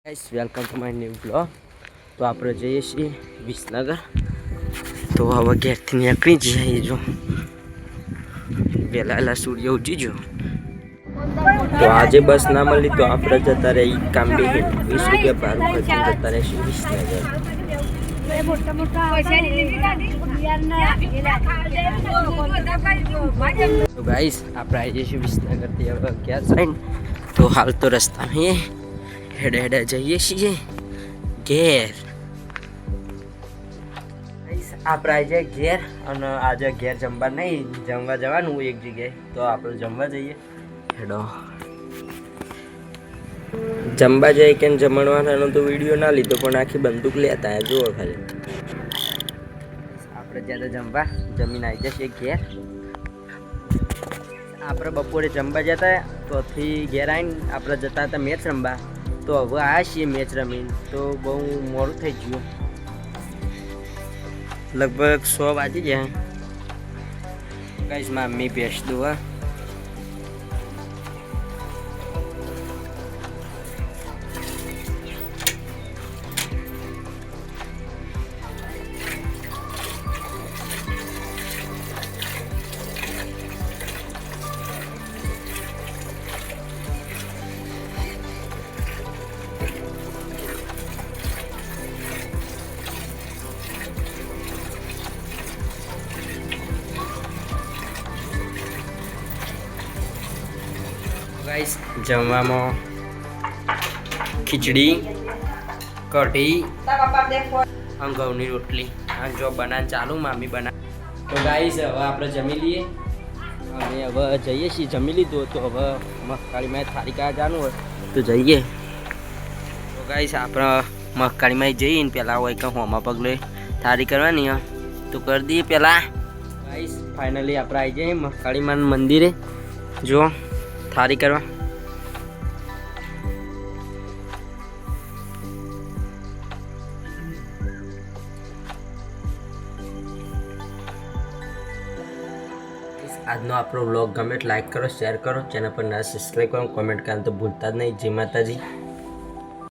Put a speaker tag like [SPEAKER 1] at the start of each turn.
[SPEAKER 1] Guys welcome to my new blog. તો આપણે જઈએ છીએ વિસનગર. તો હવે ઘેરથી નીકળી જઈએ. જો વહેલા સૂર્ય ઉઠી ગયો. તો આજે બસ ના મળી તો આપણે જતા રહે કામ બી 20 રૂપિયા ભાડું ખર્ચીને જતા રહીશું વિસનગર. તો ગાઈસ આપણે આવી જઈશું વિસનગરથી હવે ક્યાં સાઈડ. તો હાલ તો રસ્તામાં હેડે હેડે જઈએ છીએ ઘેર. આપણે આજે ઘેર અને આજે ઘેર જમવા નહીં, જમવા જવાનું એક જગ્યાએ. તો આપણે જમવા જઈએ. હેડો જમવા જઈએ કે જમણવાનો તો વિડીયો ના લીધો, પણ આખી બંદૂક લેતા જુઓ ખાલી. આપણે જ્યારે જમવા જમીને આવી જશે ઘેર. આપણે બપોરે જમવા જતા તોથી ઘેર આવીને આપણે જતા હતા મેચ રમવા. તો હવે આ છીએ મેચ રમીને તો બહુ મોડું થઈ ગયું. લગભગ 100 વાગી જાય. ગાઈસ મમ્મી ભેંસ દોવા. ગાઈસ જમવામાં ખીચડી, કઢી અને ઘઉંની રોટલી અને જો બનાવવાનું ચાલુ મામી બના. તો ગાઈસ હવે આપણે જમી લઈએ અને હવે જઈએ છીએ. જમી લીધું તો હવે મકાળીમાં થાળી કાઢવા જવાનું હોય તો જઈએ. તો ગાઈસ આપણે મકાળીમાં જઈએ ને પહેલાં હોય કે હોમાં પગલે થાળી કરવાની તો કરી દઈએ પહેલાં. ગાઈસ ફાઇનલી આપણે આવી જઈએ મકાળીમાં મંદિરે જો થાળી કરવા. આજનો આપણો વ્લોગ ગમે લાઈક કરો, શેર કરો, ચેનલ પર ના સબસ્ક્રાઈબ કરો, કોમેન્ટ કરવાનું તો ભૂલતા જ નહીં. જય માતાજી.